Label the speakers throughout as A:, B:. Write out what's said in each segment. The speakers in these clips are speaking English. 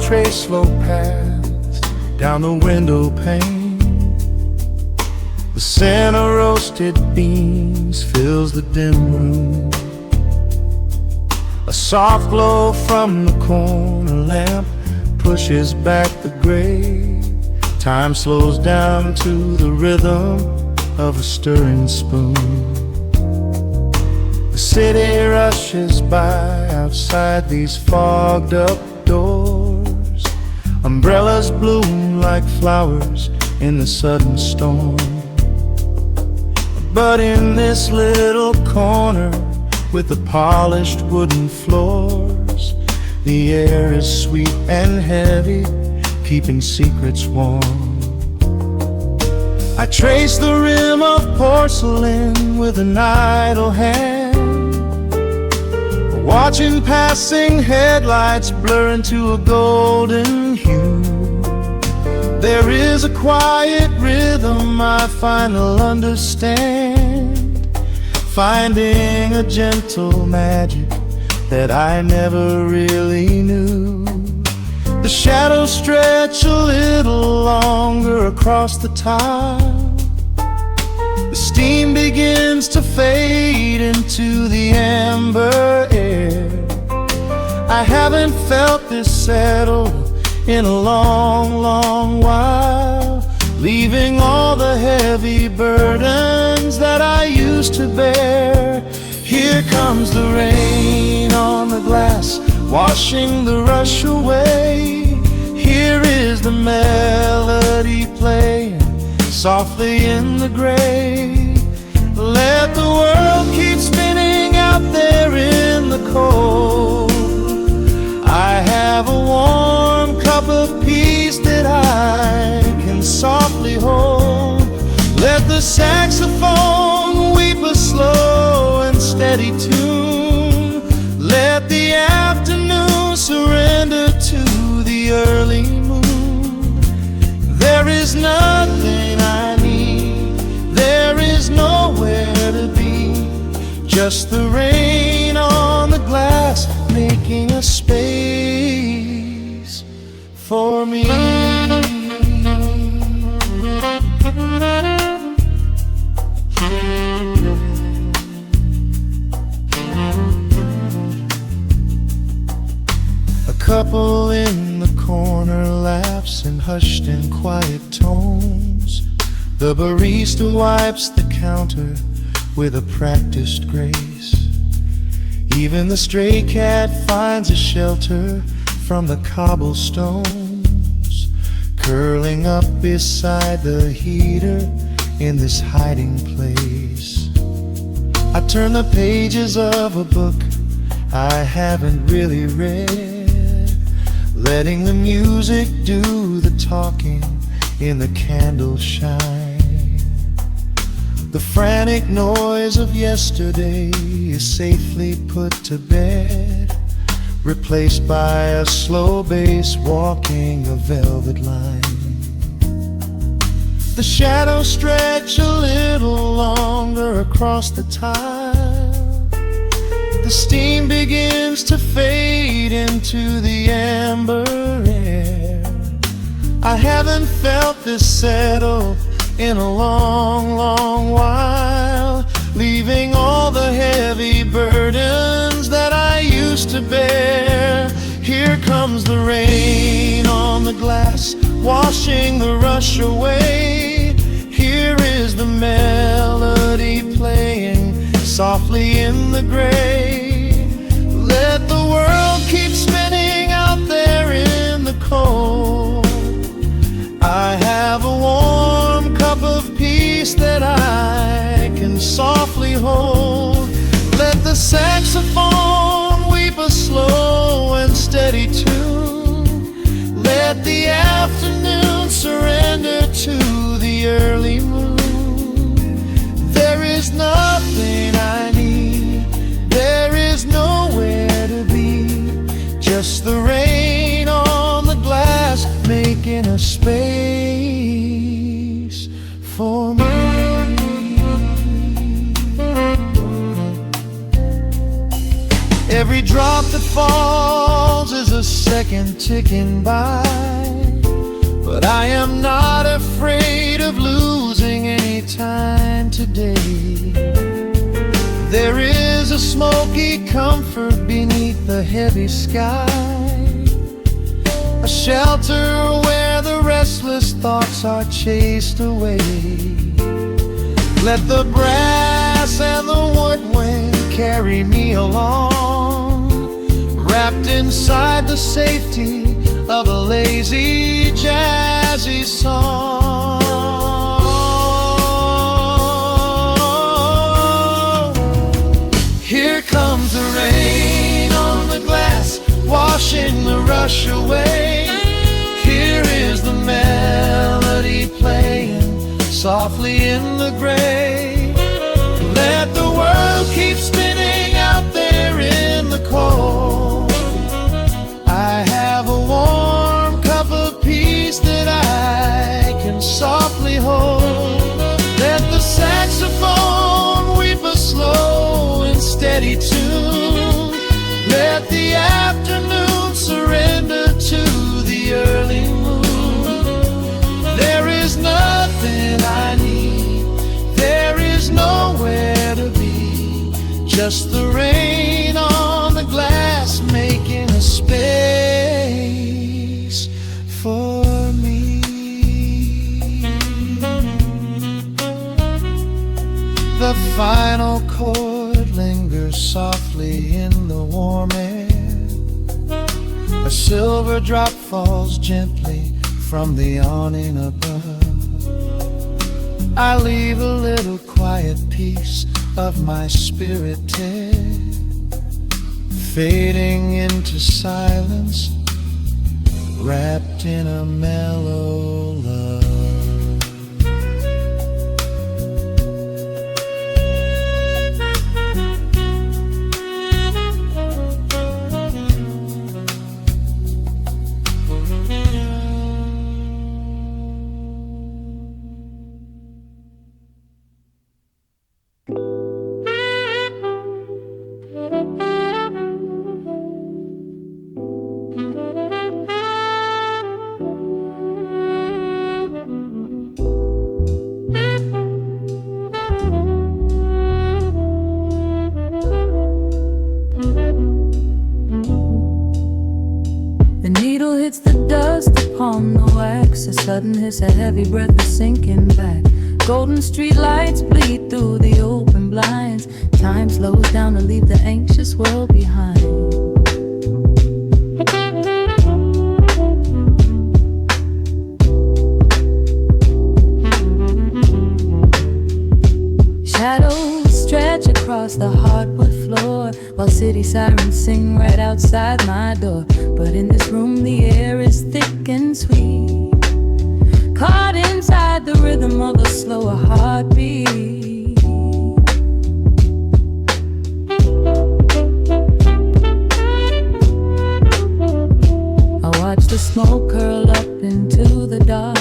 A: trace slow paths down the window pane. The scent of roasted beans fills the dim room. A soft glow from the corner lamp pushes back the gray. Time slows down to the rhythm of a stirring spoon. The city rushes by outside these fogged up doors. Umbrellas bloom like flowers in the sudden storm. But in this little corner with the polished wooden floors, the air is sweet and heavy, keeping secrets warm. I trace the rim of porcelain with an idle hand, watching passing headlights blur into a golden hue. There is a quiet rhythm I finally understand, finding a gentle magic that I never really knew. The shadows stretch a little longer across the tile. The steam begins to fade into the amber air. I haven't felt this settled in a long, long while, leaving all the heavy burdens that I used to bear. Here comes the rain on the glass, washing the rush away. Here is the melody playing softly in the gray. Let the world keep spinning out there in the cold. I have a warm cup of peace that I can softly hold. Let the saxophone weep a slow and steady tune. Let the afternoon surrender to the early moon. There is nothing I need, there is nowhere to be, just the rain on the glass making a space for me. A couple in the corner laughs in hushed and quiet tones. The barista wipes the counter with a practiced grace. Even the stray cat finds a shelter from the cobblestones, curling up beside the heater in this hiding place. I turn the pages of a book I haven't really read, letting the music do the talking in the candle shine. The frantic noise of yesterday is safely put to bed, replaced by a slow bass walking a velvet line. The shadows stretch a little longer across the tile. The steam begins to fade into the amber air. I haven't felt this settle in a long, long while, leaving all the heavy burdens that I used to bear. Here comes the rain on the glass, washing the rush away. Here is the melody playing softly in the gray. Let the world keep spinning out there in the cold. I have a warm cup of peace that I can softly hold. Let the saxophone weep a slow and steady tune. Let the afternoon surrender to the early moon. There is nothing I need, there is nowhere to be, just the rain on the glass making a space for me. Every drop that falls knows is a second ticking by, but I am not afraid of losing any time today. There is a smoky comfort beneath the heavy sky, a shelter where the restless thoughts are chased away. Let the brass and the woodwind carry me along, wrapped inside the safety of a lazy, jazzy song. Here comes the rain on the glass, washing the rush away. Here is the melody playing softly in the gray. Let the world keep spinning out there in the cold. I have a warm cup of peace that I can softly hold. Let the saxophone weep a slow and steady tune. Let the afternoon surrender to the early moon. There is nothing I need, there is nowhere to be, just the rain on the glass making a space for me. The final chord lingers softly in the warm air. A silver drop falls gently from the awning above. I leave a little quiet piece of my spirit tear, fading into silence, wrapped in a mellow love.
B: Hits the dust upon the wax, a sudden hiss, a heavy breath is sinking back. Golden street lights bleed through the open blinds. Time slows down to leave the anxious world behind. Shadows stretch across the hardwood floor, while city sirens sing right outside my door. But in this room the air is thick and sweet, caught inside the rhythm of a slower heartbeat. I watch the smoke curl up into the dark,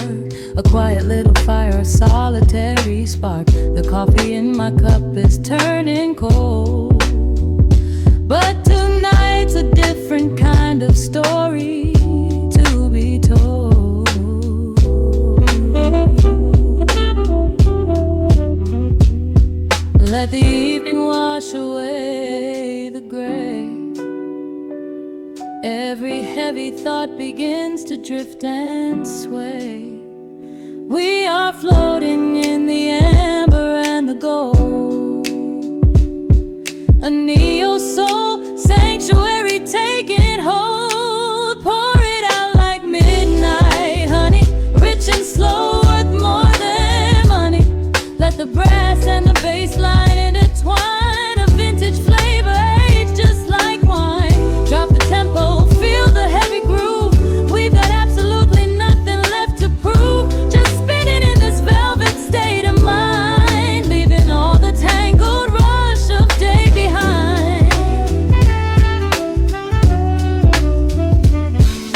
B: a quiet little fire, a solitary spark. The coffee in my cup is turning cold, but tonight's a different kind of story to be told. Let the evening wash away the gray. Every heavy thought begins to drift and sway. We are floating in the amber and the gold, a neo-soul sanctuary taking hold. Pour it out like midnight honey, rich and slow, worth more than money. Let the brass and the bass line intertwine, a vintage flavor aged just like wine. Drop the tempo, feel the heavy groove. We've got absolutely nothing left to prove, just spinning in this velvet state of mind, leaving all the tangled rush of day behind.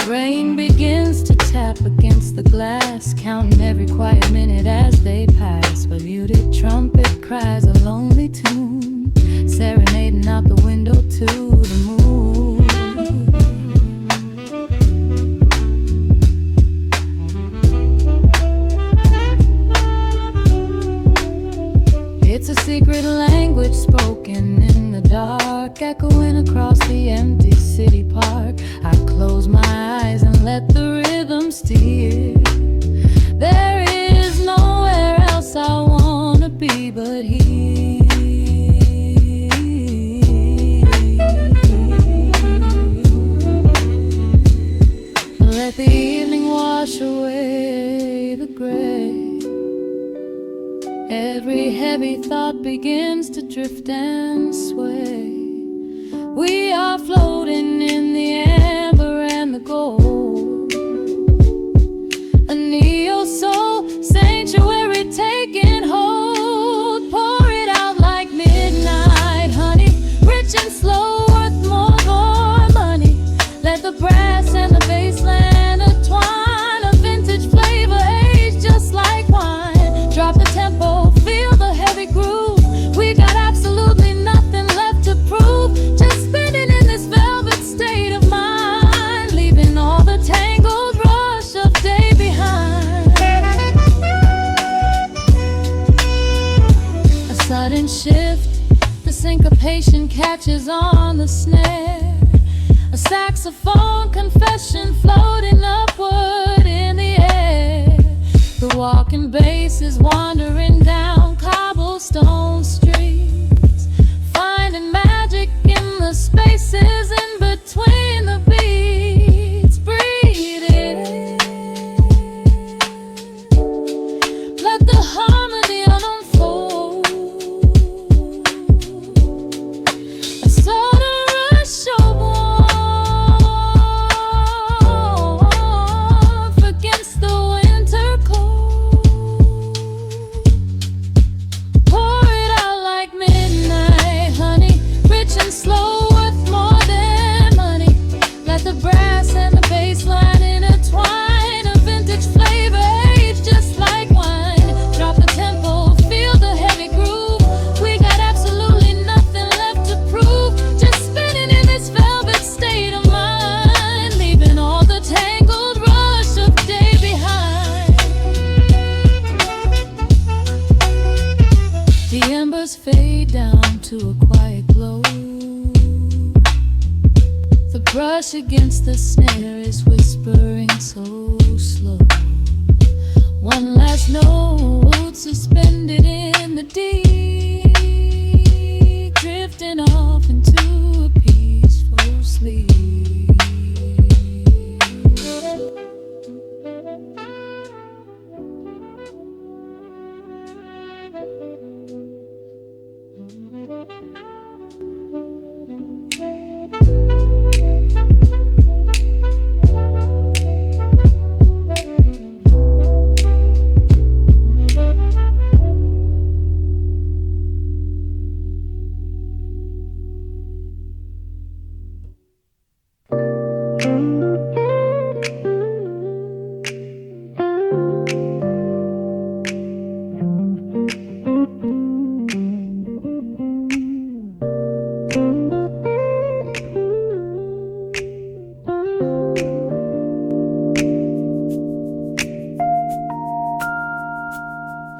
B: Rain begins to tap against the glass, counting every quiet minute as they pass. A muted trumpet cries a lonely tune, serenading out the window to the moon. dark echoing across the empty city park. I close my eyes and let the rhythm steer. There is nowhere else I wanna be but here. Let the evening wash away the gray. Every heavy thought begins to drift and sway. We are floating in the amber and the gold. A neo-soul sanctuary taking hold. Pour it out like midnight honey, rich and slow, worth more money. Let the brass and the bass land entwine. A vintage flavor aged just like wine. Drop the tempo, feel the heavy groove. We got absolutely nothing left to prove. Just spinning in this velvet state of mind, leaving all the tangled rush of day behind. A sudden shift, the syncopation catches on the snare. A saxophone confession floating upward in the air. The walking bass is wandering down cobblestone streets, finding magic in the spaces in between the beats. Breathe it in. Let the harmony unfold. A sort of rush of warmth against the winter cold. Pour it out like midnight honey, rich and slow, worth more than money. Let the brass and the bass line intertwine. A vintage flavor aged just like wine. Drop the tempo, feel the heavy groove. We got absolutely nothing left to prove. Just spinning in this velvet state of mind, leaving all the tangled rush of day behind. The embers fade down to a quiet glow. The brush against the snare is whispering so slow. One last note suspended in the deep, drifting off into a peaceful sleep.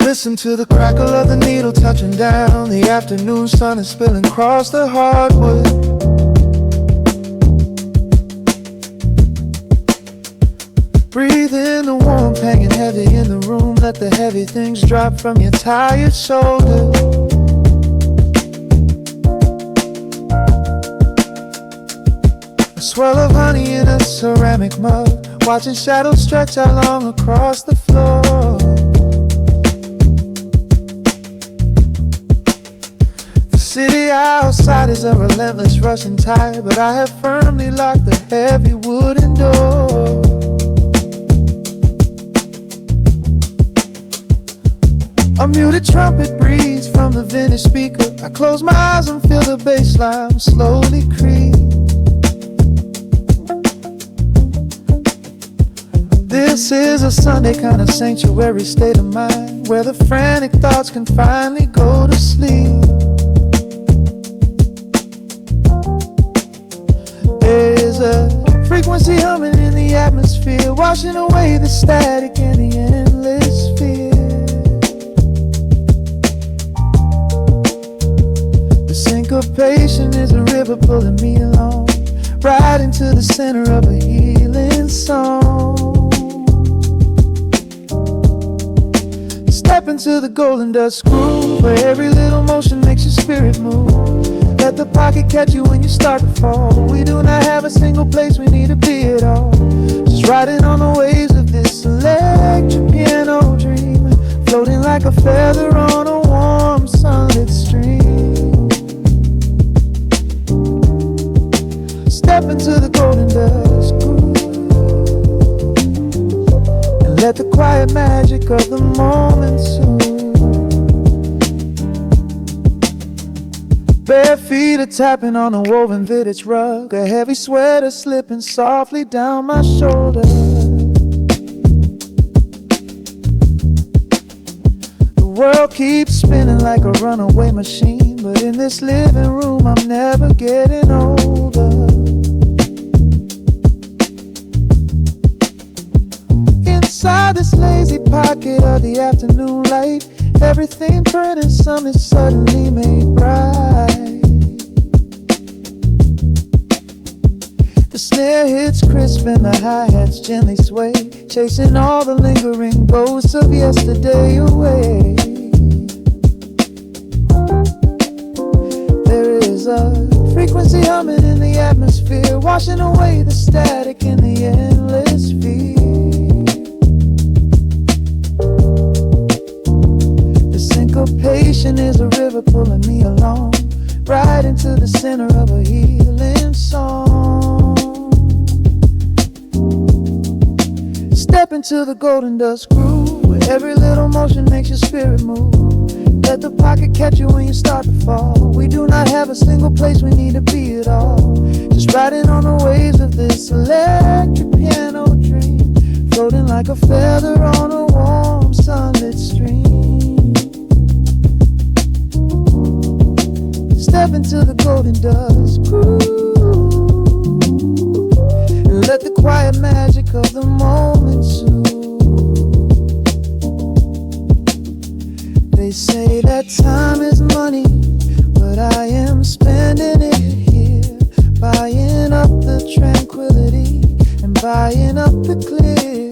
A: Listen to the crackle of the needle touching down. The afternoon sun is spilling across the hardwood. Breathe in the warmth hanging heavy in the room. Let the heavy things drop from your tired shoulders. A swirl of honey in a ceramic mug, watching shadows stretch out long across the floor. The city outside is a relentless rushing tide, but I have firmly locked the heavy wooden door. A muted trumpet breathes from the vintage speaker. I close my eyes and feel the bass line slowly creep. This is a Sunday kind of sanctuary state of mind, where the frantic thoughts can finally go to sleep. There's a frequency humming in the atmosphere, washing away the static and the endless fear. The syncopation is a river river pulling me along, right into the center of a healing song. Step into the golden dust groove, where every little motion makes your spirit move. Let the pocket catch you when you start to fall. We do not have a single place we need to be at all. Just riding on the waves of this electric piano dream, floating like a feather on a warm sunlit stream. Step into the golden dust groove and let the quiet magic of the moment soothe. Bare feet are tapping on a woven vintage rug, a heavy sweater slipping softly down my shoulder. The world keeps spinning like a runaway machine, but in this living room I'm never getting older. Inside this lazy pocket of the afternoon light, everything turning something suddenly made bright. The snare hits crisp and the hi-hats gently sway, chasing all the lingering ghosts of yesterday away. There is a frequency humming in the atmosphere, washing away the static in the endless fear. Syncopation is a river pulling me along, right into the center of a healing song. Step into the golden dust groove, where every little motion makes your spirit move. Let the pocket catch you when you start to fall. We do not have a single place we need to be at all. Just riding on the waves of this electric piano dream, floating like a feather on a warm sunlit stream. Step into the golden dust groove and let the quiet magic of the moment soothe. They say that time is money, but I am spending it here, buying up the tranquility and buying up the clear.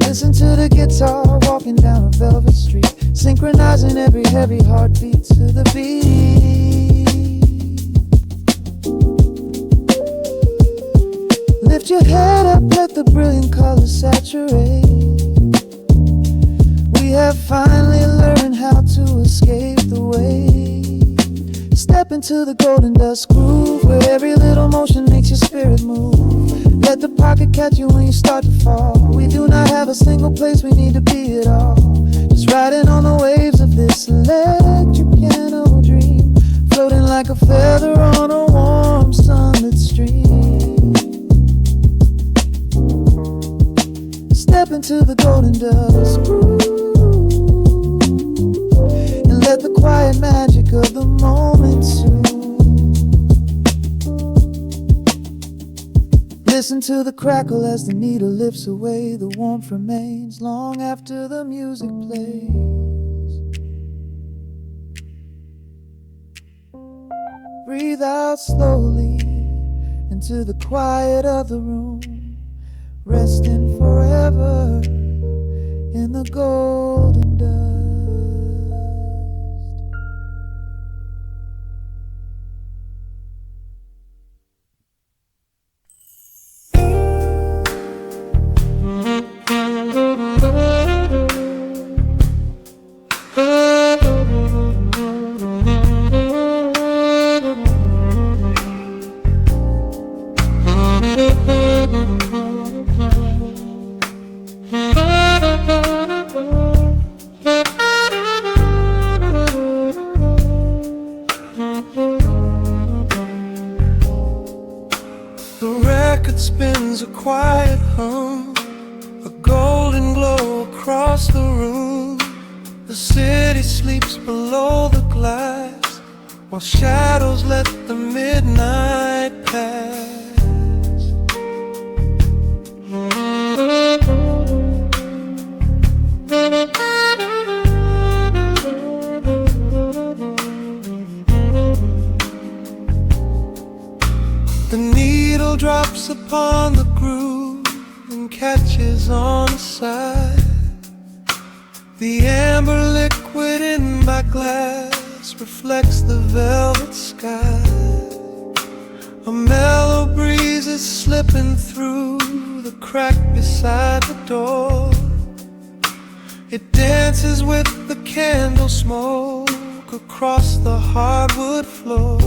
A: Listen to the guitar walking down a velvet street, synchronizing every heavy heartbeat to the beat. Lift your head up, let the brilliant colors saturate. We have finally learned how to escape the wave. Step into the golden dust groove, where every little motion makes your spirit move. Let the pocket catch you when you start to fall. We do not have a single place we need to be at all. Just riding on the waves of this electric piano dream, floating like a feather on a warm sunlit stream. Step into the golden dust groove and let the quiet magic of the moment soothe. Listen to the crackle as the needle lifts away. The warmth remains long after the music plays. Breathe out slowly into the quiet of the room, resting forever in the golden dust. Spins a quiet hum, a golden glow across the room. The city sleeps below the glass, while shadows let the midnight pass. strikes upon the groove and catches on the side. The amber liquid in my glass reflects the velvet sky. A mellow breeze is slipping through the crack beside the door. It dances with the candle smoke across the hardwood floor.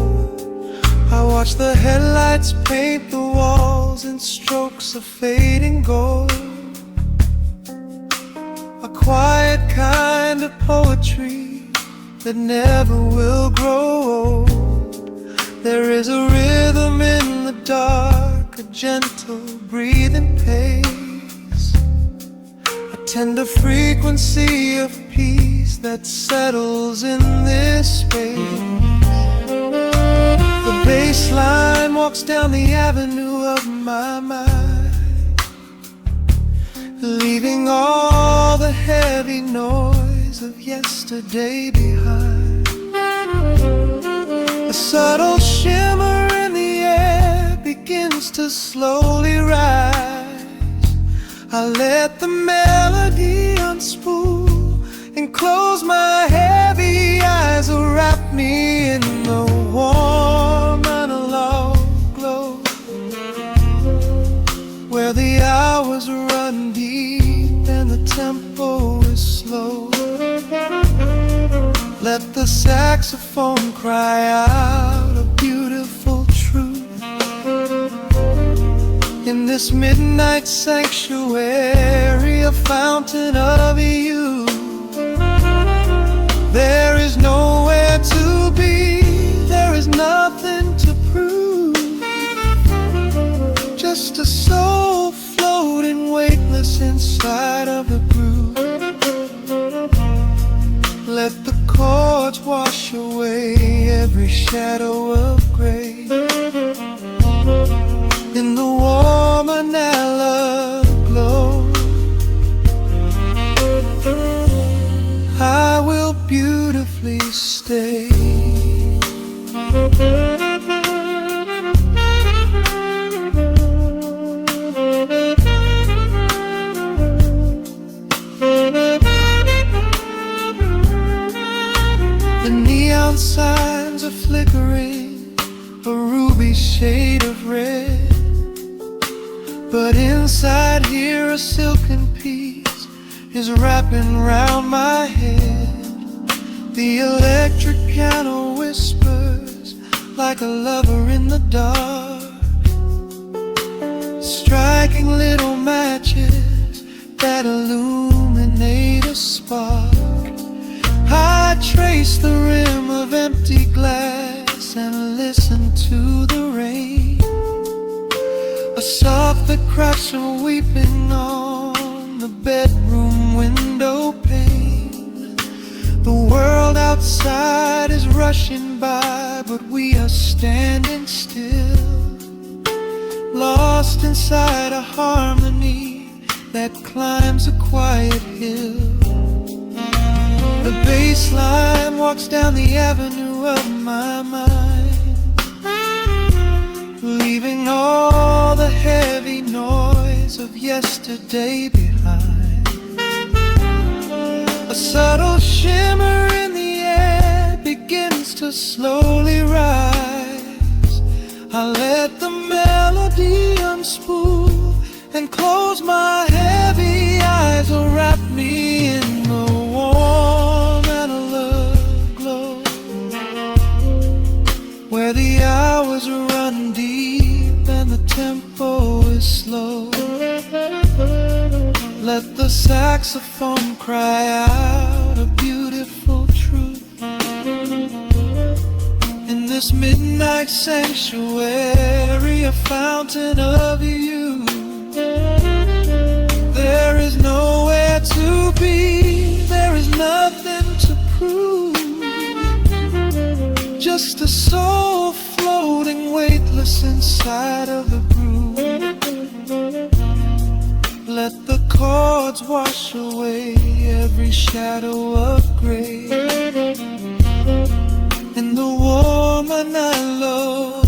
A: I watch the headlights paint the walls in strokes of fading gold. A quiet kind of poetry that never will grow old. There is a rhythm in the dark, a gentle breathing pace, a tender frequency of peace that settles in this space. The bass line walks down the avenue of my mind, leaving all the heavy noise of yesterday behind. A subtle shimmer in the air begins to slowly rise. I let the melody unspool and close my heavy eyes, wrap me in the warm analog glow, where the hours run deep and the tempo is slow. Let the saxophone cry out a beautiful truth in this midnight sanctuary, a fountain of youth. There is nowhere to be, there is nothing to prove, just a soul floating weightless inside of the groove. Let the chords wash away every shadow of gray in the warm analog glow. I will beautifully stay. The neon signs are flickering, a ruby shade of red, but inside here a silken peace is wrapping round my head. The electric piano whispers like a lover in the dark, striking little matches that illuminate a spark. I trace the rim of empty glass and listen to the rain, a soft that cracks from weeping on the bedroom window pane. The world outside is rushing by, but we are standing still, lost inside a harmony that climbs a quiet hill. The bass line walks down the avenue of my mind, leaving all the heavy noise of yesterday behind. A subtle shimmer in the air begins to slowly rise. I let the melody unspool and close my heavy eyes, wrap me in the warm analog glow, where the hours run deep and the tempo is slow. Let the saxophone cry out a beautiful truth in this midnight sanctuary, a fountain of youth. There is nowhere to be, there is nothing to prove, just a soul floating weightless inside of the groove. Let the chords wash away every shadow of gray in the warm analog.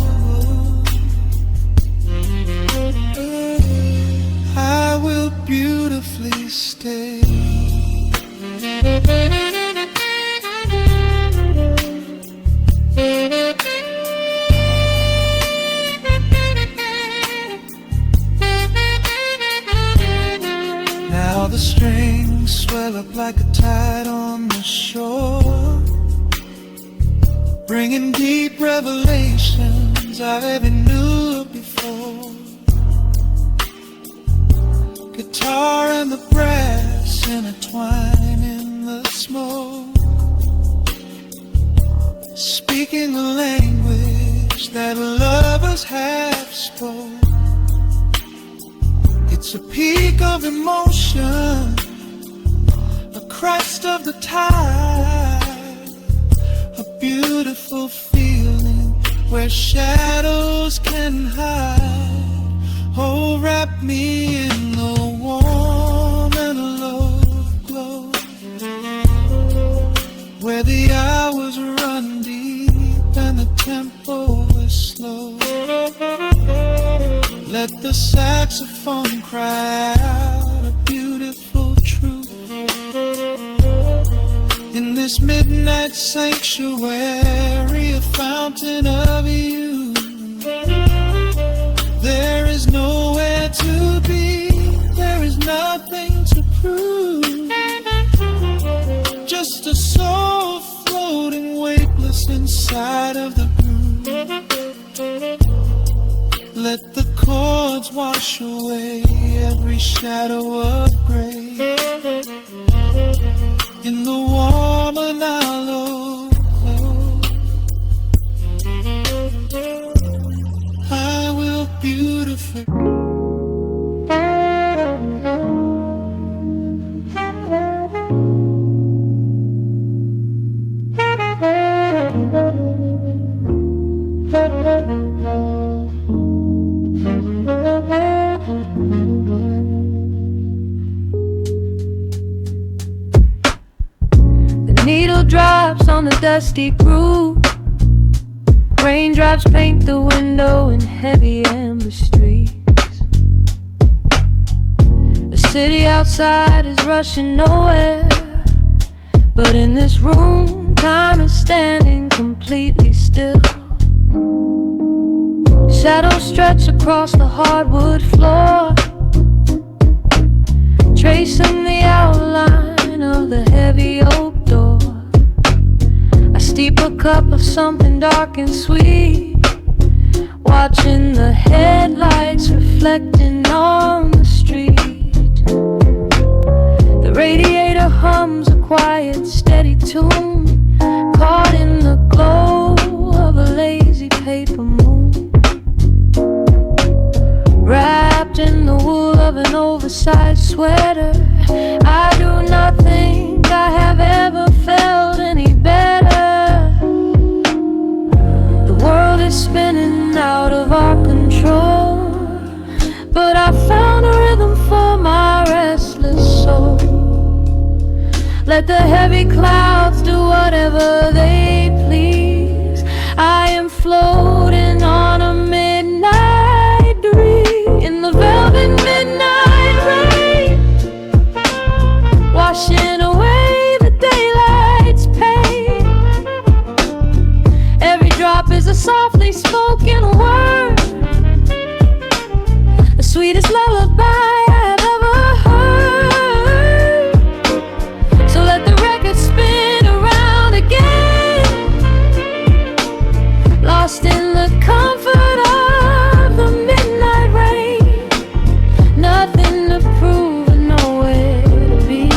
A: Now the strings swell up like a tide on the shore, bringing deep revelations I never knew before. Guitar and the brass intertwine in the smoke, speaking a language that lovers have spoke. It's a peak of emotion, a crest of the tide, a beautiful feeling where shadows can hide. Oh, wrap me in the warm and low glow, where the hours run deep and the tempo is slow. Let the saxophone cry out a beautiful truth in this midnight sanctuary, a fountain of youth. There is nowhere to be, there is nothing to prove, just a soul floating weightless inside of the groove. Let the chords wash away every shadow of gray in the warm and hollow glow. I will beautify.
B: Needle drops on the dusty groove. Raindrops paint the window in heavy amber streaks. The city outside is rushing nowhere, but in this room, time is standing completely still. Shadows stretch across the hardwood floor, tracing the outline of the heavy oak door. I steep a cup of something dark and sweet, watching the headlights reflecting on the street. The radiator hums a quiet, steady tune, caught in the glow of a lazy paper moon. Wrapped in the wool of an oversized sweater, I do not think I have ever felt any better. The world is spinning out of our control, but I found a rhythm for my restless soul. Let the heavy clouds do whatever they please. I am floating on a midnight dream in the velvet midnight rain, washing away the daylight's pain. Every drop is a softly spoken word, the sweetest lullaby I have ever heard. So let the record spin around again, lost in the comfort of the midnight rain. Nothing to prove and nowhere to be,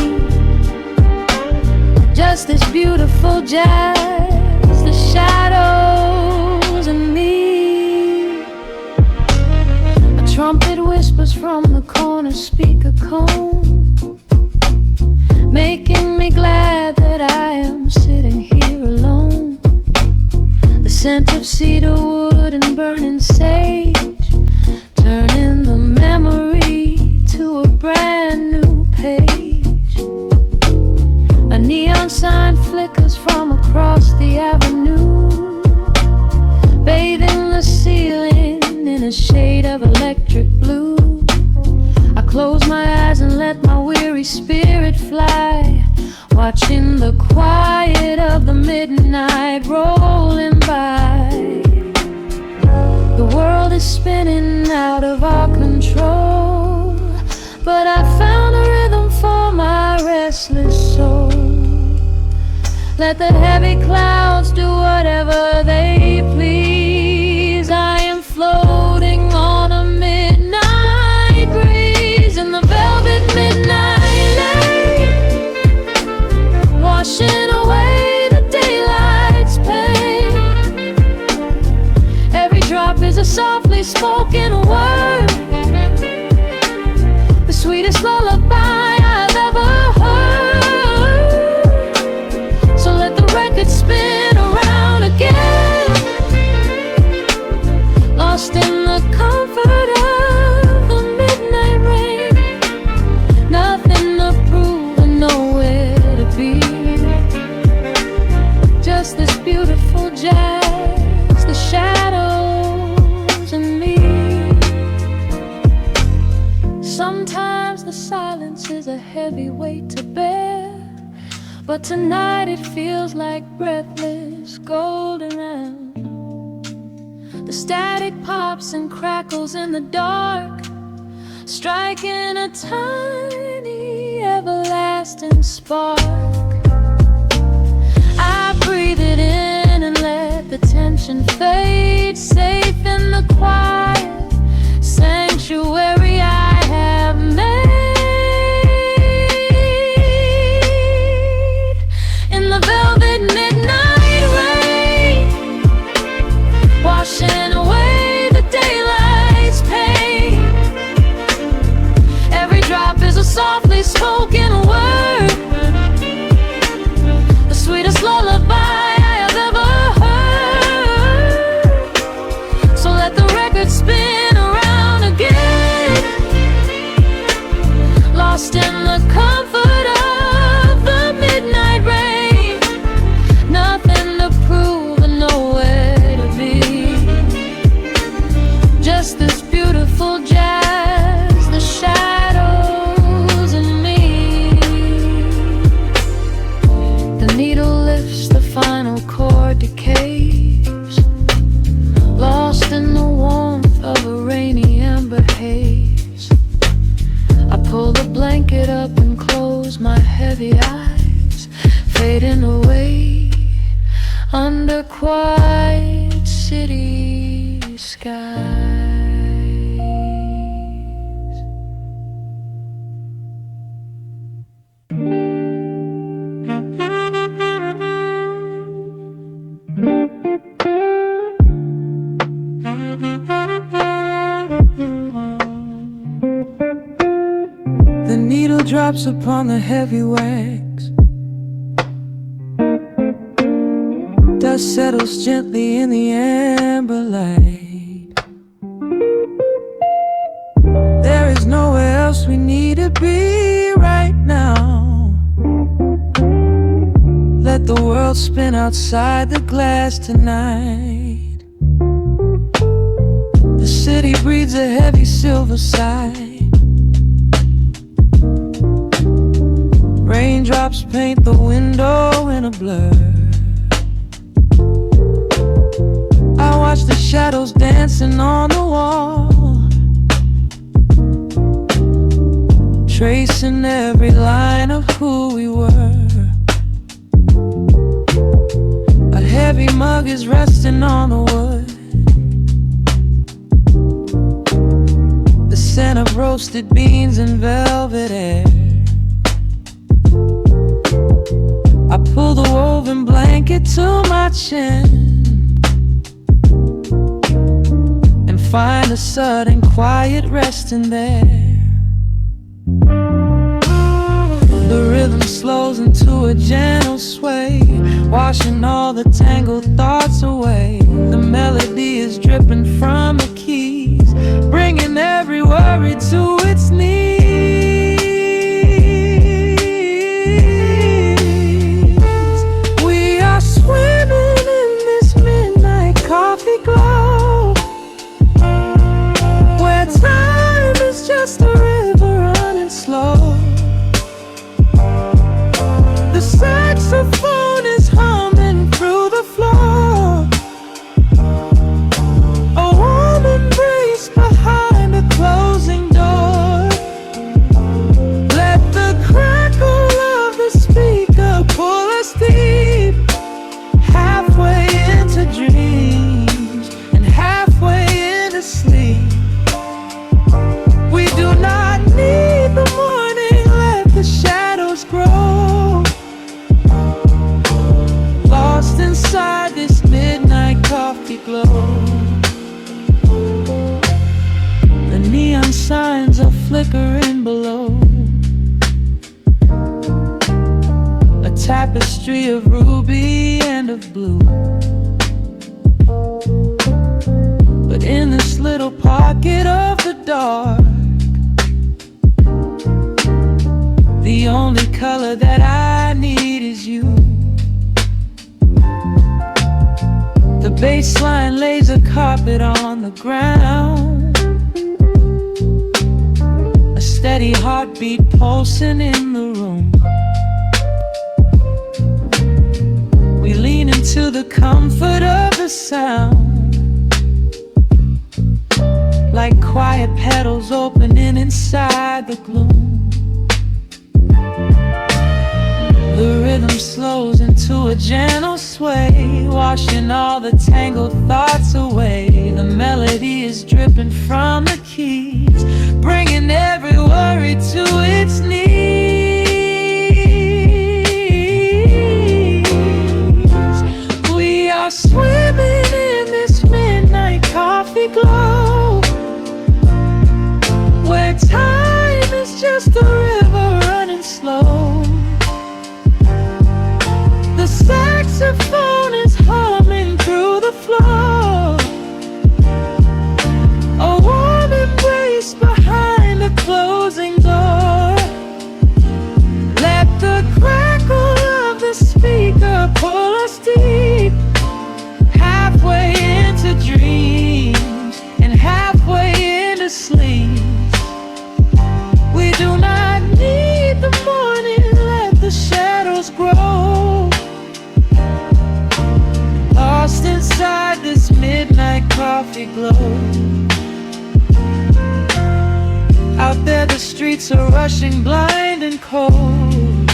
B: just this beautiful jazz, the shadows and me. A trumpet whispers from the corner speaker cone, making me glad that I am sitting here alone. The scent of cedar wood and burning sage, turning the memory to a brand new page. A neon sign flickers from across the avenue, bathing the ceiling in a shade of electric blue. I close my eyes and let my weary spirit fly, watching the quiet of the midnight rolling by. The world is spinning out of our control, but I found a rhythm for my restless soul. Let the heavy clouds do whatever they please. I am floating on a midnight breeze in the velvet midnight lane, washing away the daylight's pain. Every drop is a softly spoken word, the sweetest lullaby I've ever heard. So let the record spin around again, lost in the comfort of the midnight rain. Nothing to prove and nowhere to be, just this beautiful jazz, the shadows and me. Sometimes the silence is a heavy weight to bear, but tonight it feels like breathless golden air. The static pops and crackles in the dark, striking a tiny everlasting spark. I breathe it in and let the tension fade, safe in the quiet sanctuary I have made. In the velvet midnight rain, washing away the daylight's pain. Every drop is a softly spoken word, the sweetest lullaby I have ever heard. So let the record spin around again, lost in the comfort of the midnight rain. Nothing to prove and nowhere to be, just this beautiful jazz, the shadows and me. The needle lifts, the final chord decays, lost in the warmth of a rainy amber haze. I pull the blanket up and close my heavy eyes, fading away under quiet city skies. The needle drops upon the heavy wax, dust settles gently in the amber light. There is nowhere else we need to be right now. Let the world spin outside the glass tonight. The city breathes a heavy silver sigh. Raindrops paint the window in a blur. I watch the shadows dancing on the wall, tracing every line of who we were. A heavy mug is resting on the wood, the scent of roasted beans and velvet air. I pull the woven blanket to my chin and find a sudden quiet resting there. The rhythm slows into a gentle sway, washing all the tangled thoughts away. The melody is dripping from the keys, bringing every worry to its knees. We are swimming in this midnight coffee glow, where time is just a river running slow. The
A: saxophone is humming through the floor. A warm embrace behind a closing door. Let the crackle of the speaker pull us deep, halfway into dreams and halfway into sleep. We do not need the morning, let the shadows grow. Lost inside this midnight coffee glow. The neon signs are flickering below. A tapestry of ruby and of blue. But in this little pocket of the dark, the only color that I need is you. The bass line lays a carpet on the ground, a steady heartbeat pulsing in the room. We lean into the comfort of the sound, like quiet petals opening inside the gloom. The rhythm slows into a gentle sway, washing all the tangled thoughts away. The melody is dripping from the keys, bringing every worry to its knees. We are swimming in this midnight coffee glow, where time is just a river running slow. The saxophone is humming through the floor. A warm embrace behind a closing door. Let the crackle of the speaker pull us deep, halfway into dreams and halfway into sleep. We do not need the morning, let the shadows grow. Lost inside this midnight coffee glow. Out there the streets are rushing blind and cold,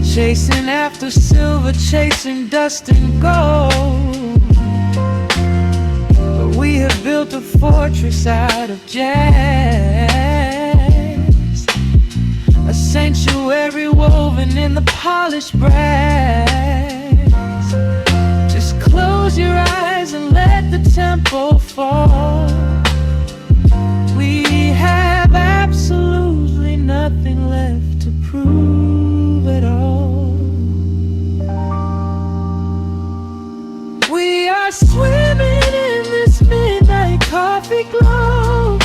A: chasing after silver, chasing dust and gold. But we have built a fortress out of jazz, a sanctuary woven in the polished brass. Just close your eyes and let the tempo fall. We have absolutely nothing left to prove at all. We are swimming in this midnight coffee glow,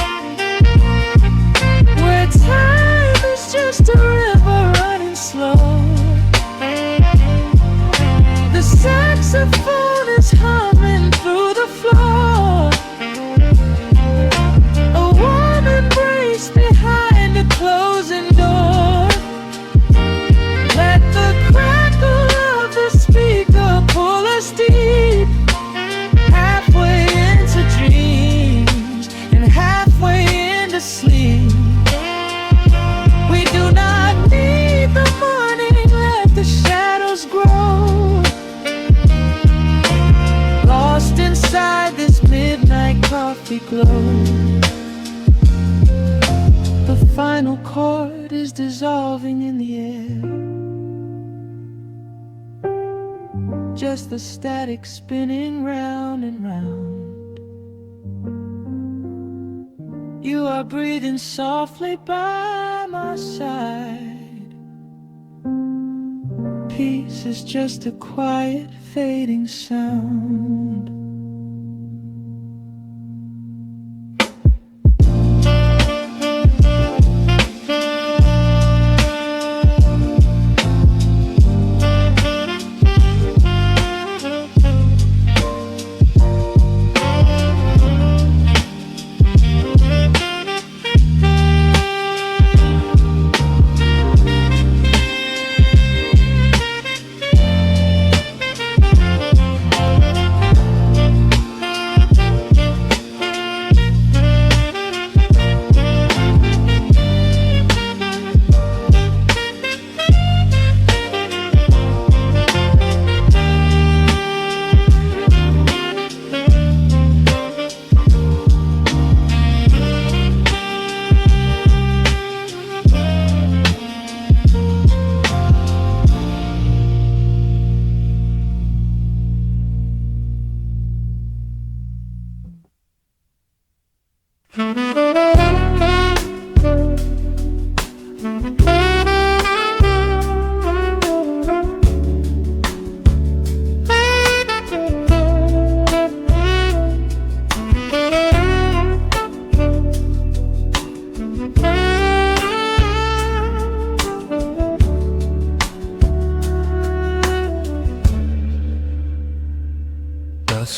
A: where time is just a river running slow. The saxophone is humming through the floor. A warm embrace behind a closing door. Let the crackle of the speaker pull us deep, halfway into dreams and halfway into sleep. We do not need the morning, let the shadows grow. Lost inside this midnight coffee glow. The final chord is dissolving in the air, just the static spinning round and round. You are breathing softly by my side. Peace is just a quiet fading sound.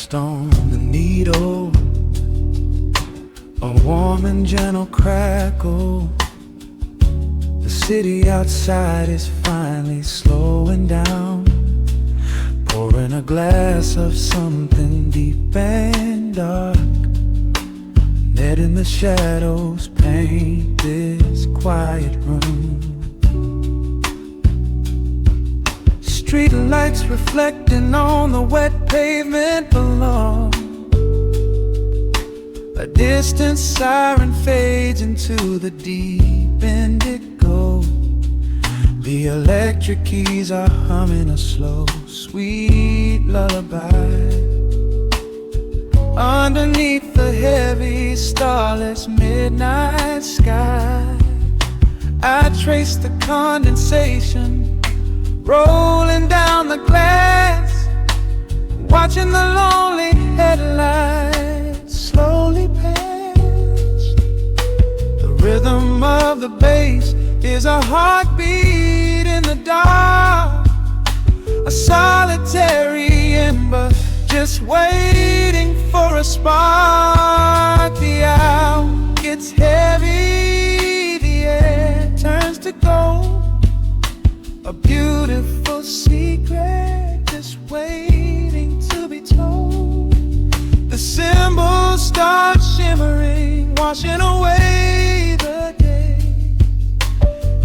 A: Focused on the needle, a warm and gentle crackle. The city outside is finally slowing down, pouring a glass of something deep and dark. Letting the shadows paint this quiet room. Street lights reflecting on the wet pavement below. A distant siren fades into the deep indigo. The electric keys are humming a slow, sweet lullaby. Underneath the heavy, starless midnight sky, I trace the condensation rolling down the glass, watching the lonely headlights slowly pass. The rhythm of the bass is a heartbeat in the dark, a solitary ember just waiting for a spark. The hour gets heavy, the air turns to gold. A beautiful secret just waiting to be told. The cymbals start shimmering, washing away the day,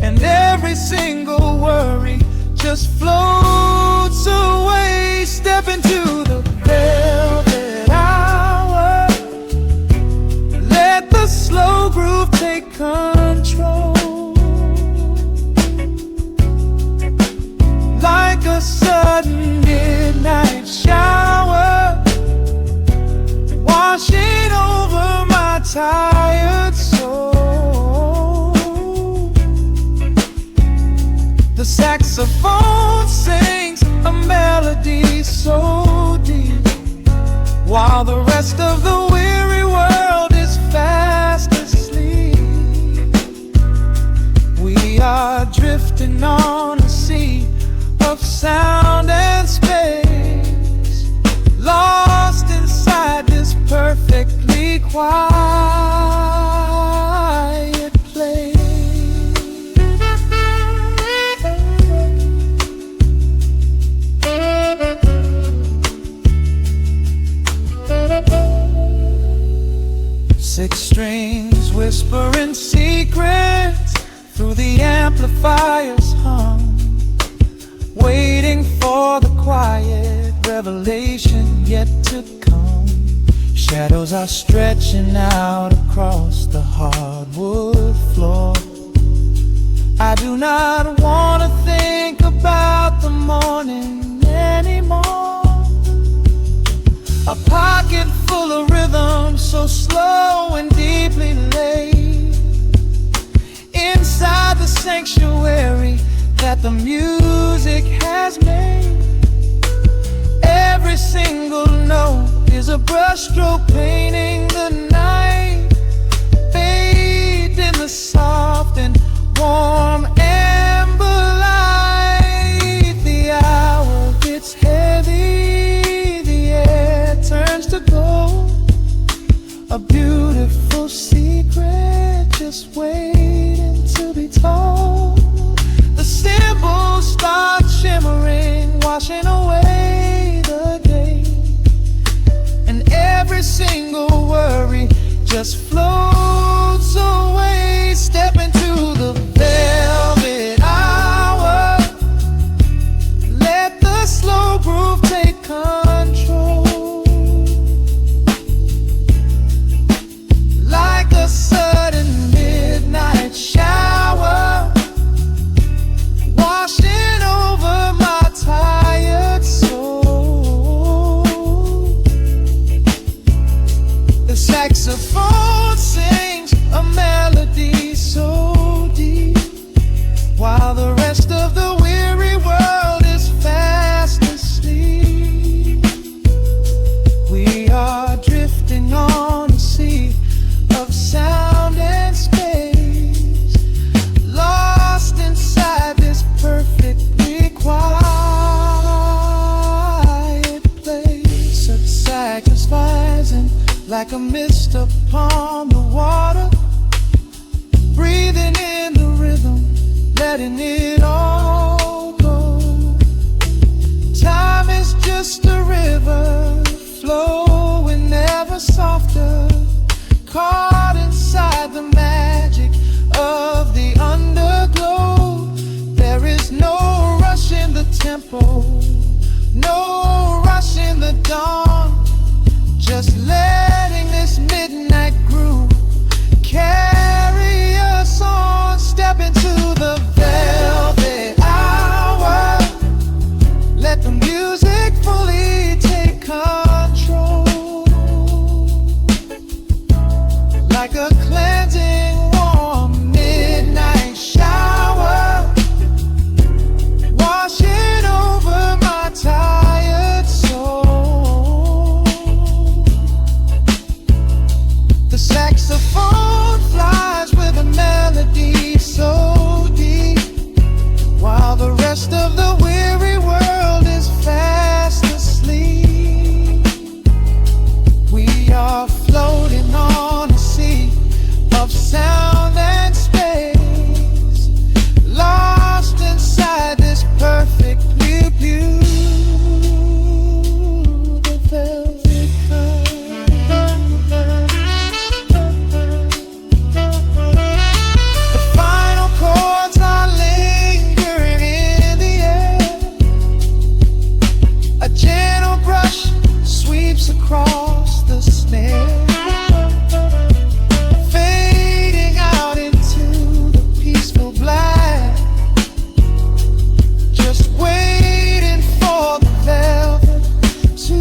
A: and every single worry just floats away. Step into the velvet hour, let the slow groove take control. Like a sudden midnight shower, washing over my tired soul. The saxophone sings a melody so deep, while the rest of the weary world is fast asleep. We are drifting on a sea of sound and space, lost inside this perfectly quiet place. Six strings whispering secrets through the amplifier's hum, waiting for the quiet revelation yet to come. Shadows are stretching out across the hardwood floor. I do not want to think about the morning anymore. A pocket full of rhythm, so slow and deeply laid, inside the sanctuary that the music has made. Every single note is a brushstroke painting the night, bathed in the soft and warm amber light. The hour gets heavy, the air turns to gold. A beautiful secret just waiting to be told. The cymbals start shimmering, washing away the day, and every single worry just floats away. Step into the velvet tempo. No rush in the dawn, just letting this midnight groove carry us on. Step into the velvet hour, let the music fully take control. Like a cleansing warm midnight shower, washing over my tired soul. The saxophone flies with a melody so deep, while the rest of the weary world is fast asleep. We are floating on a sea of sound and space, lost inside this perfectly beautiful velvet curve. The final chords are lingering in the air. A gentle brush sweeps across the snare, fading out into the peaceful black. Just waiting for the velvet to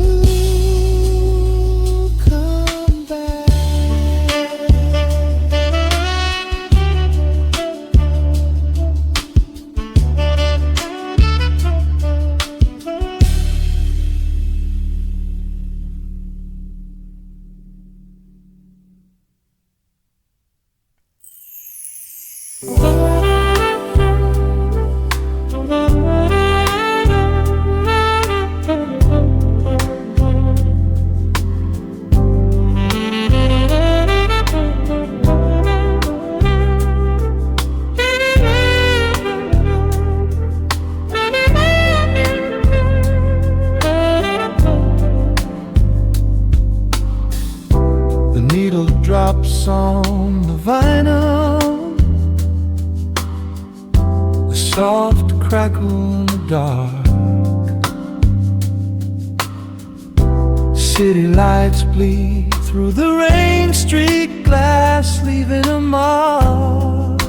A: come back. The needle drops on the vinyl, the soft crackle in the dark. City lights bleed through the rain-streaked glass, leaving a mark.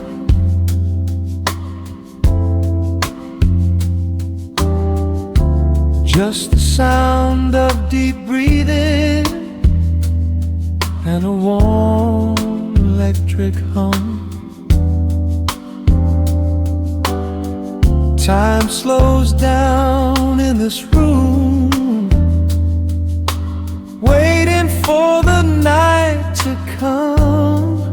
A: Just the sound of deep breathing and a warm electric hum. Time slows down in this room, waiting for the night to come.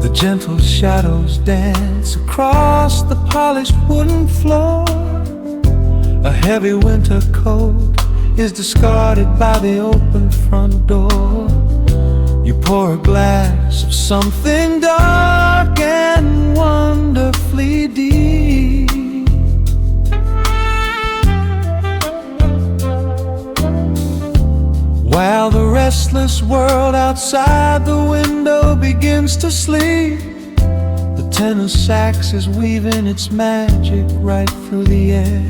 A: The gentle shadows dance across the polished wooden floor. A heavy winter coat is discarded by the open front door. You pour a glass of something dark and wonderfully deep. While the restless world outside the window begins to sleep, the tenor sax is weaving its magic right through the air.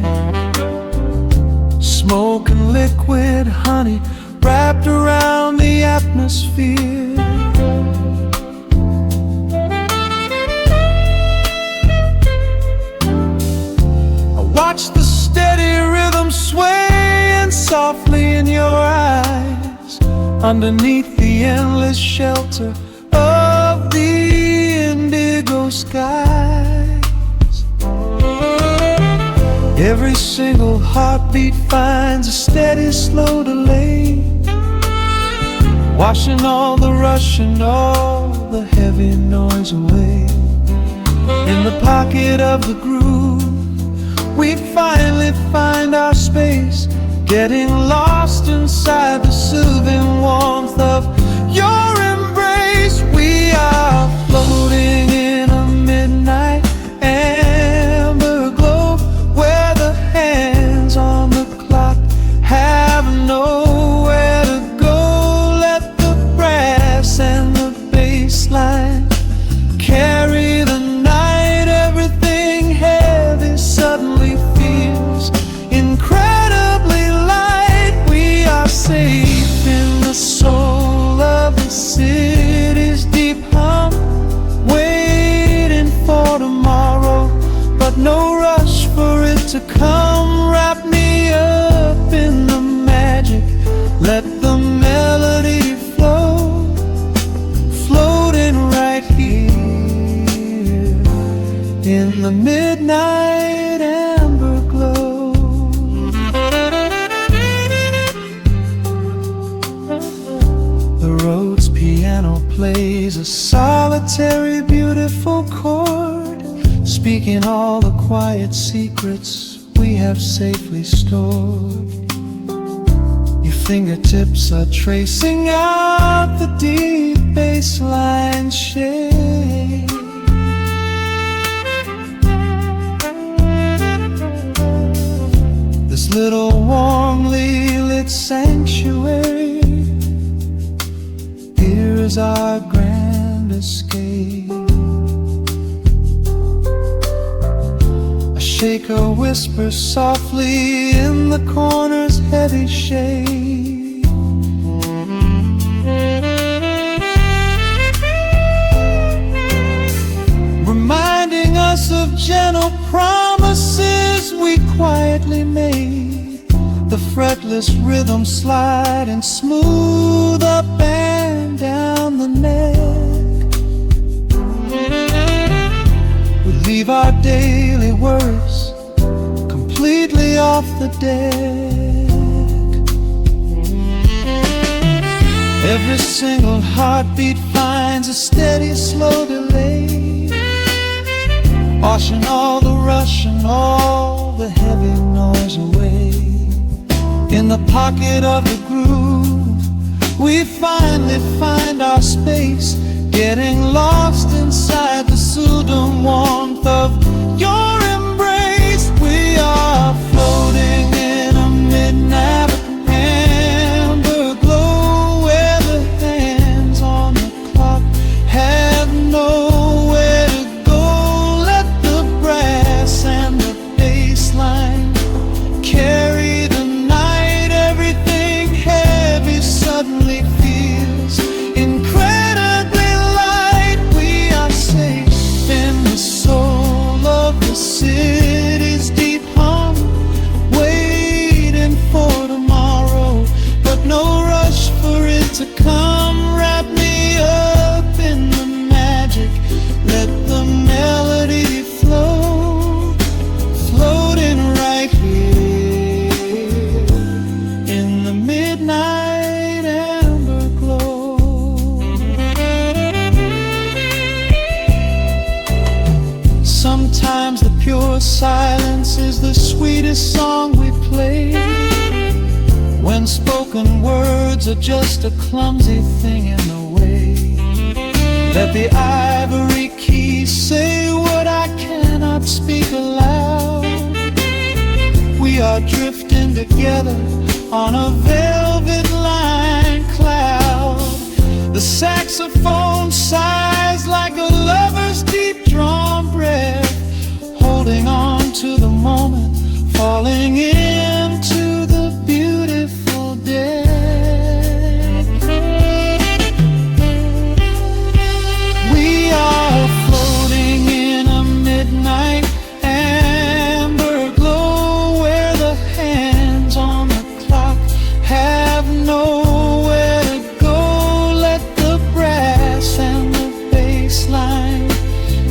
A: Smoke and liquid honey wrapped around the atmosphere. I watch the steady rhythm swaying softly in your eyes, underneath the endless shelter of the indigo skies. Every single heartbeat finds a steady, slow delay, washing all the rush and all the heavy noise away. In the pocket of the groove, we finally find our space, getting lost inside the soothing warmth of your embrace. We are floating in a midnight amber glow, where the hands on the clock have nowhere to go. Let the brass and the bass line carry the night. Everything heavy in the midnight amber glow. The Rhodes piano plays a solitary, beautiful chord, speaking all the quiet secrets we have safely stored. Your fingertips are tracing out the deep bass line shade. This little warmly lit sanctuary, here is our grand escape. A shaker whispers softly in the corner's heavy shade. Reminding us of gentle promises we quietly made. The fretless rhythm sliding smooth up and down the neck. We leave our daily worries completely off the deck. Every single heartbeat finds a steady, slow delay, washing all the rush and all the heavy noise away. In the pocket of the groove, we finally find our space, getting lost inside the soothing warmth of your embrace. We are floating in a midnight amber glow, where the hands on the clock have nowhere to go. Let the brass and the bass line carry the night. Everything heavy suddenly feels incredibly light. We are safe in the soul of the city's deep hum, waiting for tomorrow, but no rush for it to come. Wrap me up in the magic, let the melody flow, floating right here in the midnight amber glow. Sometimes the pure silence is the sweetest song we play, when spoken words are just a clumsy thing in the way. Let the ivory keys say what I cannot speak aloud. We are drifting together on a velvet lined cloud. The saxophone sighs like a lover's deep drawn breath, holding on to the moment, falling into the beautiful death. We are floating in a midnight amber glow, where the hands on the clock have nowhere to go. Let the brass and the bass line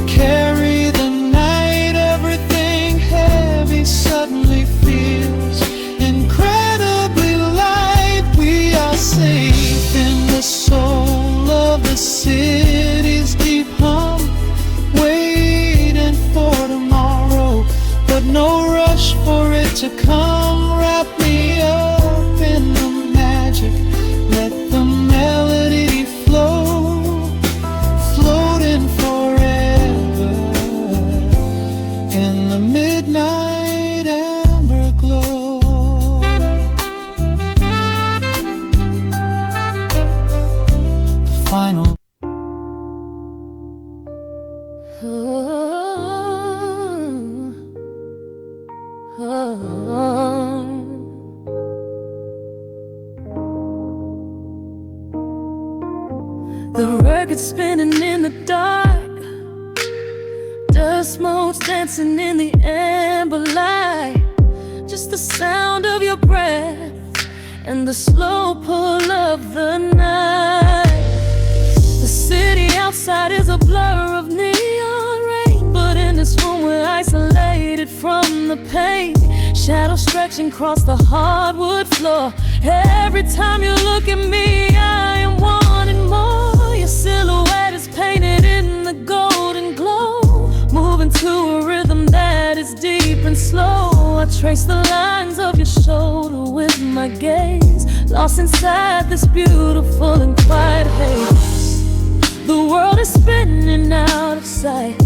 A: carry the night. Everything heavy suddenly feels incredibly light. We are safe in the soul of the city's deep hum, waiting for tomorrow, but no rush for it to come. Wrap me up in the magic, let the melody flow, floating forever in the midnight amber glow. The final
B: The record spinning in the dark, dust motes dancing in the amber light. Just the sound of your breath and the slow pull of the night. The city outside is a blur of neon rain, but in this room from the pain. Shadows stretching across the hardwood floor. Every time you look at me, I am wanting more. Your silhouette is painted in the golden glow, moving to a rhythm that is deep and slow. I trace the lines of your shoulder with my gaze, lost inside this beautiful and quiet haze. The world is spinning out of sight.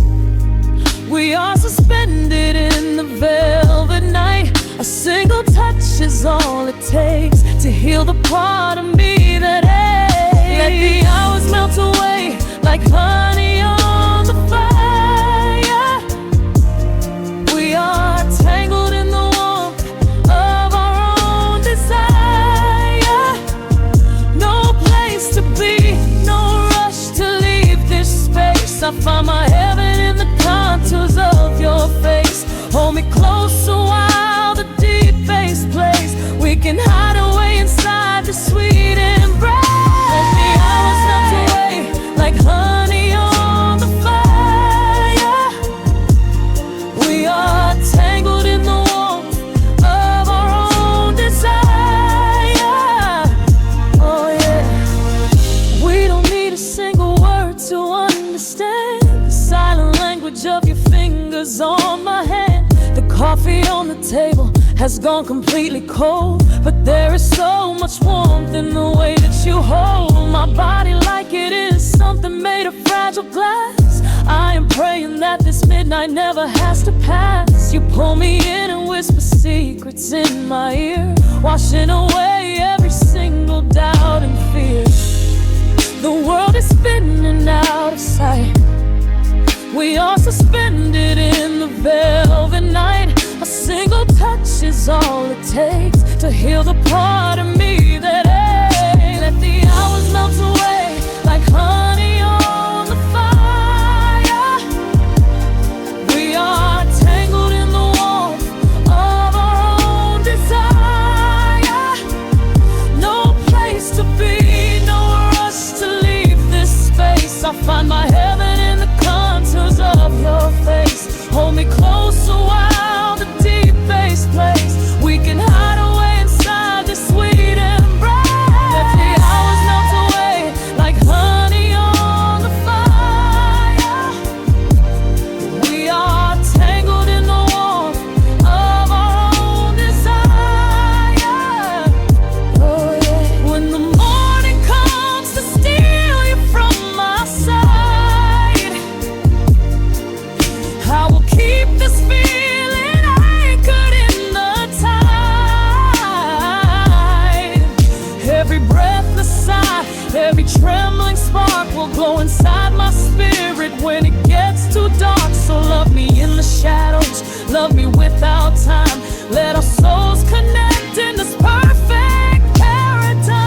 B: We are suspended in the velvet night. A single touch is all it takes to heal the part of me that aches. Let the hours melt away like honey on the fire. We are tangled in the warmth of our own desire. No place to be, no rush to leave this space. I find my heaven in the contours of your face. Hold me closer while the deep bass plays. We can hide away inside the sweet embrace. Let the hours melt away like honey on the fire. We are tangled in the warmth of our own desire. Oh yeah. We don't need a single word to understand the silent language of your fingers on my hand. The coffee on the table has gone completely cold, but there is so much warmth in the way that you hold my body like it is something made of fragile glass. I am praying that this midnight never has to pass. You pull me in and whisper secrets in my ear, washing away every single doubt and fear. The world is spinning out of sight. We are suspended in the velvet night. A single touch is all it takes to heal the part of me that aches. Let the hours melt away like honey on the fire. We are tangled in the warmth of our own desire. No place to be, no rush to leave this space. I find my heaven in the contours of your face. Hold me closer while the deep bass plays. We can hide away inside this sweet embrace. Let the hours melt away like honey on the fire. We are tangled in the warmth of our own desire. Oh yeah. When the morning comes to steal you from my side, I will keep this feeling anchored in the tide. Every breathless sigh, every trembling spark will glow inside my spirit when it gets too dark. So love me in the shadows, love me without time. Let our souls connect in this perfect paradise.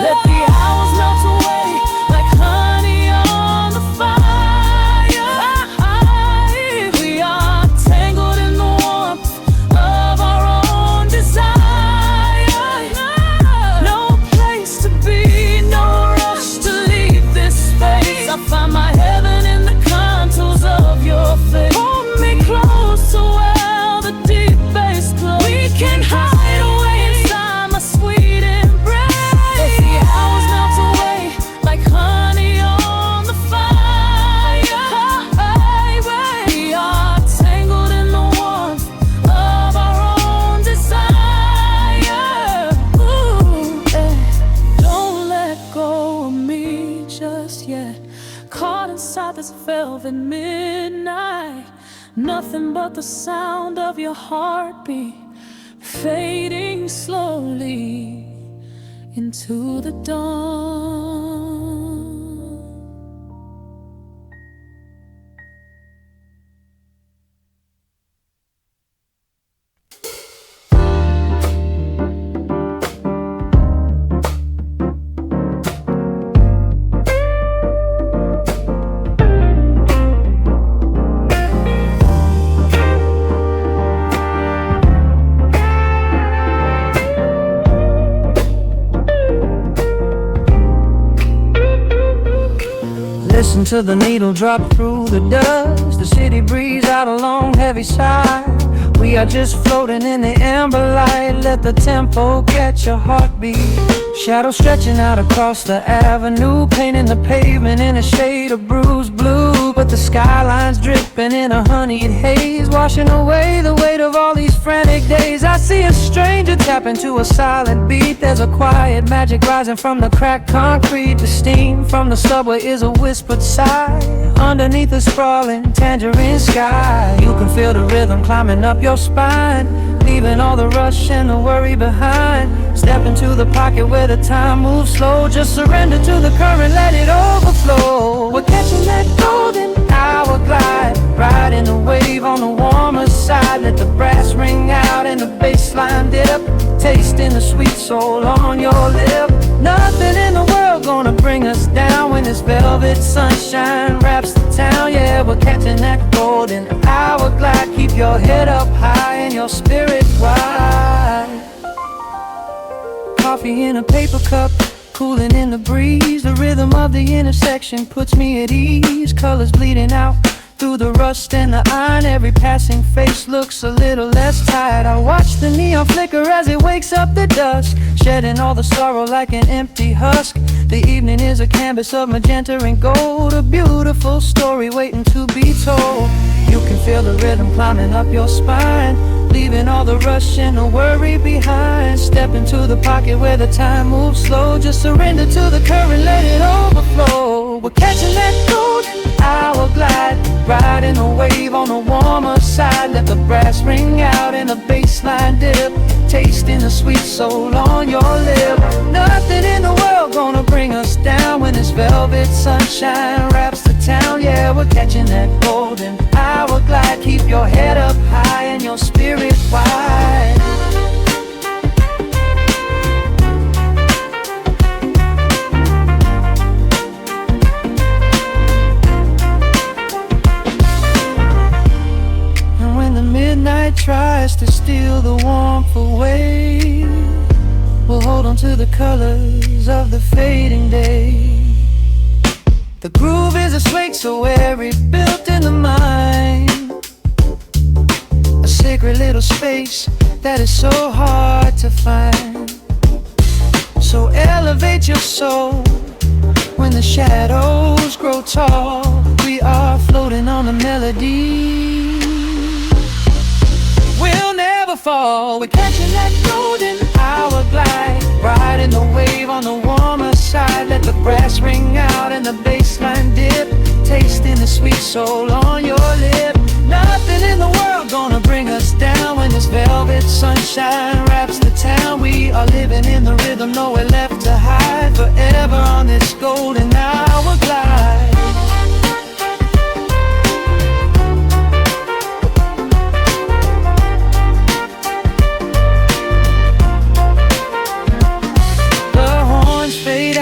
B: Let the hours melt away like honey on the fire. We are tangled in the warmth of our own desire. No place to be, no rush to leave this space. I find my heaven in the contours of your face. Hold me closer while the deep bass plays. We can hide away inside my sweet embrace. Let the hours melt away like honey on the fire. We are tangled in the warmth of our own desire. Ooh, yeah. Don't let go of me just yet. Caught inside this velvet midnight. Nothing but the sound of your heartbeat fading slowly into the dawn.
C: to the needle drop through the dust. The city breeze out a long heavy sigh. We are just floating in the amber light. Let the tempo catch your heartbeat. Shadows stretching out across the avenue, painting the pavement in a shade of bruised blue. But the skyline's dripping in a honeyed haze, washing away the weight of all these frantic days. I see a stranger tap into a silent beat. There's a quiet magic rising from the cracked concrete. The steam from the subway is a whispered sigh underneath the sprawling tangerine sky. You can feel the rhythm climbing up your spine, leaving all the rush and the worry behind. Step into the pocket where the time moves slow. Just surrender to the current, let it overflow. We're catching that golden hour glide, riding the wave on the warmer side. Let the brass ring out and the bass line dip, tasting the sweet soul on your lip. Nothing in the world gonna bring us down when this velvet sunshine wraps the town. Yeah, we're catching that golden hour glide. Keep your head up high and your spirit wide. Coffee in a paper cup, cooling in the breeze. The rhythm of the intersection puts me at ease. Colors bleeding out through the rust and the iron. Every passing face looks a little less tired. I watch the neon flicker as it wakes up the dusk, shedding all the sorrow like an empty husk. The evening is a canvas of magenta and gold, a beautiful story waiting to be told. You can feel the rhythm climbing up your spine, leaving all the rush and the worry behind. Step into the pocket where the time moves slow. Just surrender to the current, let it overflow. We're catching that golden hour glide, riding a wave on the warmer side. Let the brass ring out and the bass line dip, tasting the sweet soul on your lip. Nothing in the world gonna bring us down when this velvet sunshine wraps the town. Yeah, we're catching that golden hour glide. Keep your head up high and your spirit wide. And when the midnight tries to steal the warmth away, we'll hold on to the colors of the fading day. The groove is a swing so airy, built in the mind, a sacred little space that is so hard to find. So elevate your soul when the shadows grow tall. We are floating on a melody, we'll never fall. We're catching that golden hour glide, riding the wave on the warmer side. Let the brass ring out and the bass line dip, tasting the sweet soul on your lip. Nothing in the world gonna bring us down when this velvet sunshine wraps the town. We are living in the rhythm, nowhere left to hide, forever on this golden hour glide.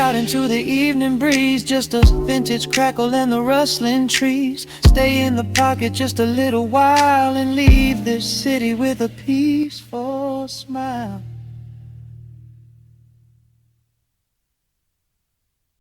C: Into the evening breeze, just a vintage crackle and the rustling trees. Stay in the pocket just a little while and leave this city with a peaceful smile.